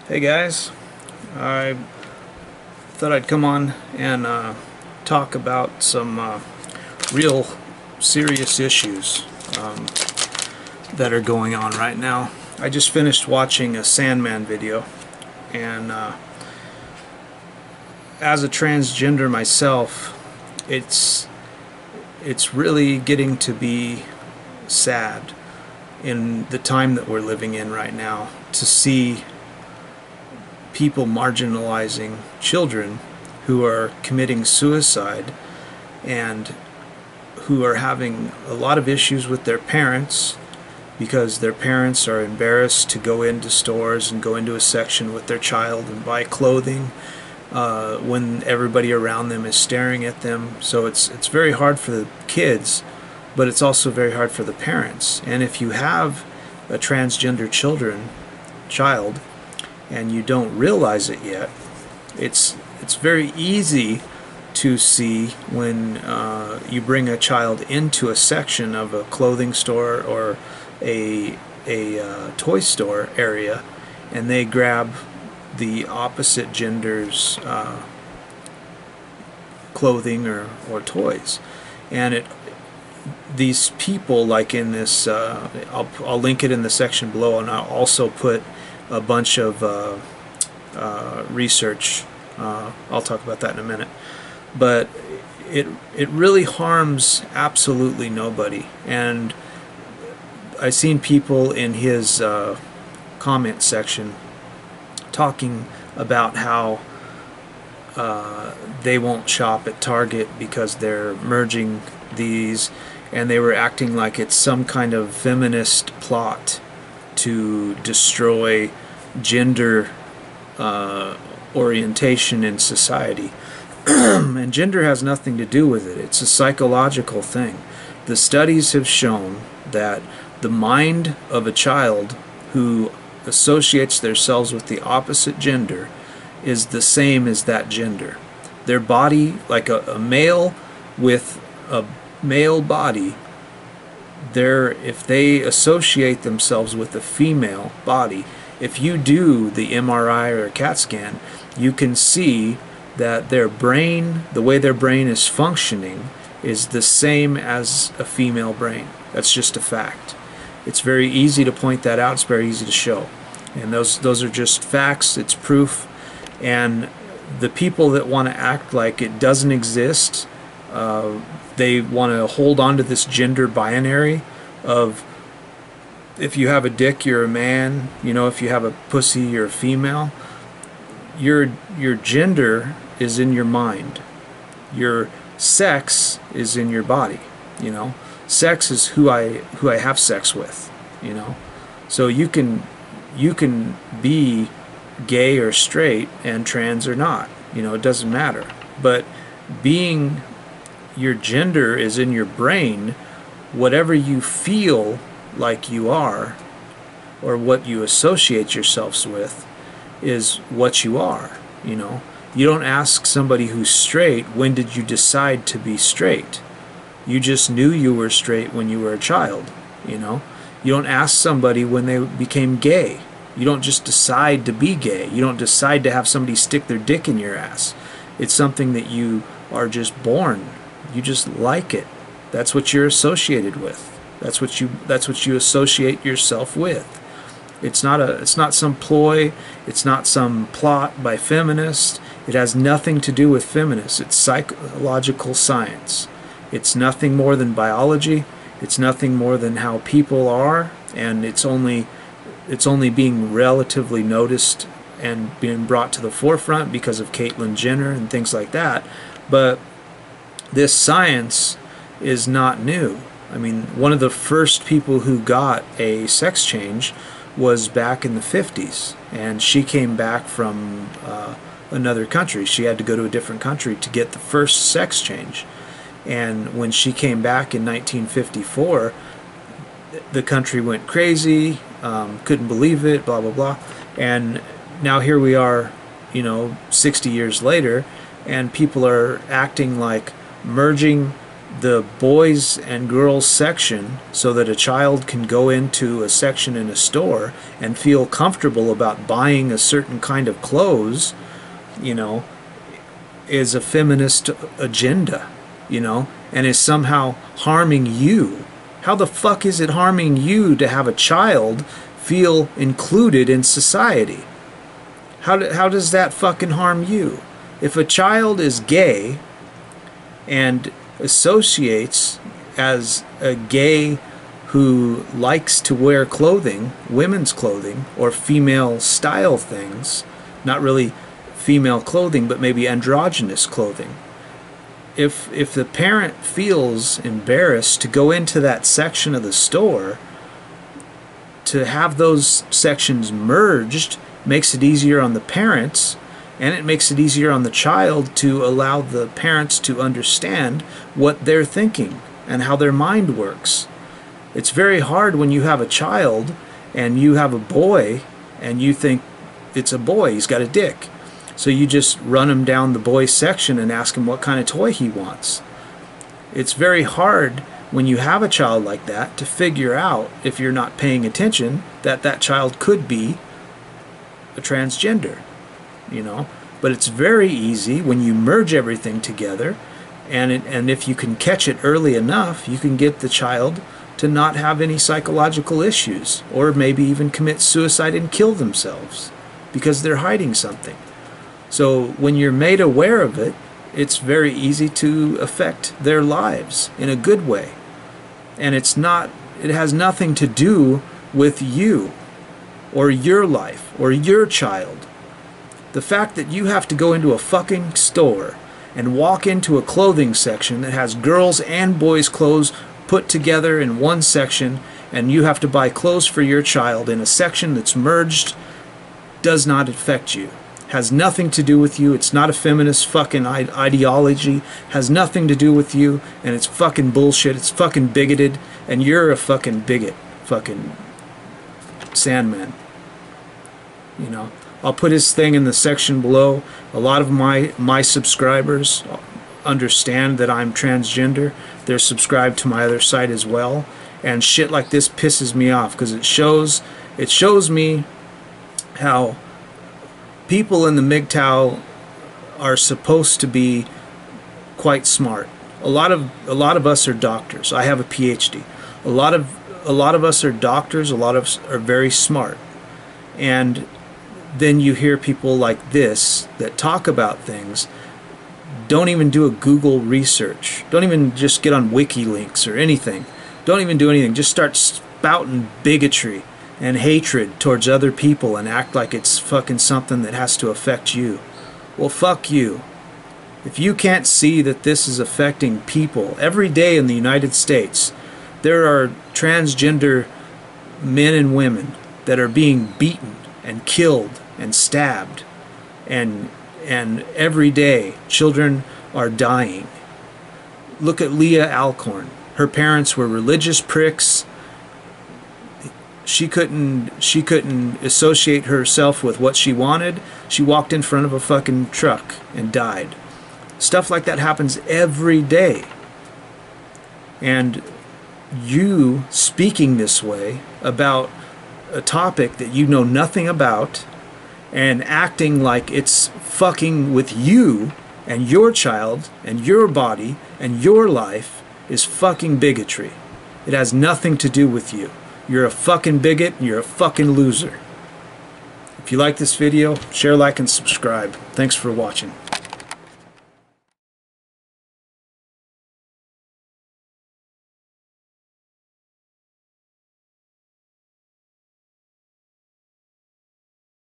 Hey guys, I thought I'd come on and talk about some real serious issues that are going on right now. I just finished watching a Sandman video, and as a transgender myself, it's really getting to be sad in the time that we're living in right now to see people marginalizing children who are committing suicide and who are having a lot of issues with their parents because their parents are embarrassed to go into stores and go into a section with their child and buy clothing when everybody around them is staring at them. So it's very hard for the kids, but it's also very hard for the parents. And if you have a transgender child and you don't realize it yet, it's very easy to see when you bring a child into a section of a clothing store or a toy store area and they grab the opposite gender's clothing or toys. And these people, like in this, I'll link it in the section below, and I'll also put a bunch of research. I'll talk about that in a minute. But it really harms absolutely nobody. And I've seen people in his comment section talking about how they won't shop at Target because they're merging these, and they were acting like it's some kind of feminist plot to destroy gender orientation in society. And gender has nothing to do with it. It's a psychological thing. The studies have shown that the mind of a child who associates themselves with the opposite gender is the same as that gender. Their body, like a male with a male body, if they associate themselves with a female body, if you do the MRI or a CAT scan, you can see that their brain, the way their brain is functioning, is the same as a female brain. That's just a fact. It's very easy to point that out. It's very easy to show. And those are just facts. It's proof. And the people that want to act like it doesn't exist, they want to hold on to this gender binary of if you have a dick, you're a man. You know, if you have a pussy, you're a female. Your gender is in your mind. Your sex is in your body. You know, sex is who I have sex with. You know, so you can be gay or straight and trans or not. You know, it doesn't matter. But being your gender is in your brain. Whatever you feel like you are, or what you associate yourselves with, is what you are. You know, you don't ask somebody who's straight, when did you decide to be straight? You just knew you were straight when you were a child. You know, you don't ask somebody when they became gay. You don't just decide to be gay. You don't decide to have somebody stick their dick in your ass. It's something that you are just born. You just like it. That's what you're associated with. That's what you associate yourself with. It's not some ploy. It's not some plot by feminists. It has nothing to do with feminists. It's psychological science. It's nothing more than biology. It's nothing more than how people are, and it's only being relatively noticed and being brought to the forefront because of Caitlyn Jenner and things like that. But this science is not new. I mean, one of the first people who got a sex change was back in the 50s, and she came back from another country. She had to go to a different country to get the first sex change. And when she came back in 1954, the country went crazy, couldn't believe it, blah, blah, blah. And now here we are, you know, 60 years later, and people are acting like merging the boys and girls section so that a child can go into a section in a store and feel comfortable about buying a certain kind of clothes, you know, is a feminist agenda, you know, and is somehow harming you. How the fuck is it harming you to have a child feel included in society? How does that fucking harm you? If a child is gay and associates as a gay who likes to wear clothing, women's clothing, or female style things, not really female clothing, but maybe androgynous clothing. If the parent feels embarrassed to go into that section of the store, to have those sections merged makes it easier on the parents, and it makes it easier on the child to allow the parents to understand what they're thinking and how their mind works. It's very hard when you have a child and you have a boy and you think it's a boy, he's got a dick. So you just run him down the boy section and ask him what kind of toy he wants. It's very hard when you have a child like that to figure out, if you're not paying attention, that that child could be a transgender, you know. But it's very easy when you merge everything together, and if you can catch it early enough, you can get the child to not have any psychological issues, or maybe even commit suicide and kill themselves because they're hiding something. So when you're made aware of it, it's very easy to affect their lives in a good way. And it has nothing to do with you or your life or your child. The fact that you have to go into a fucking store and walk into a clothing section that has girls and boys' clothes put together in one section, and you have to buy clothes for your child in a section that's merged, does not affect you. Has nothing to do with you. It's not a feminist fucking ideology. Has nothing to do with you, and it's fucking bullshit. It's fucking bigoted, and you're a fucking bigot. Fucking Sandman. You know, I'll put his thing in the section below. A lot of my subscribers understand that I'm transgender. They're subscribed to my other site as well, and shit like this pisses me off because it shows me how people in the MGTOW are supposed to be quite smart. A lot of us are doctors. I have a PhD. A lot of us are doctors. A lot of us are very smart. And then you hear people like this that talk about things, don't even do a Google research. Don't even just get on WikiLeaks or anything. Don't even do anything. Just start spouting bigotry and hatred towards other people and act like it's fucking something that has to affect you. Well, fuck you. If you can't see that this is affecting people every day in the United States, there are transgender men and women that are being beaten and killed and stabbed, and every day children are dying. Look at Leah Alcorn. Her parents were religious pricks. She couldn't associate herself with what she wanted. She walked in front of a fucking truck and died. Stuff like that happens every day. And you speaking this way about a topic that you know nothing about and acting like it's fucking with you and your child and your body and your life is fucking bigotry. It has nothing to do with you. You're a fucking bigot and you're a fucking loser. If you like this video, share, like, and subscribe. Thanks for watching.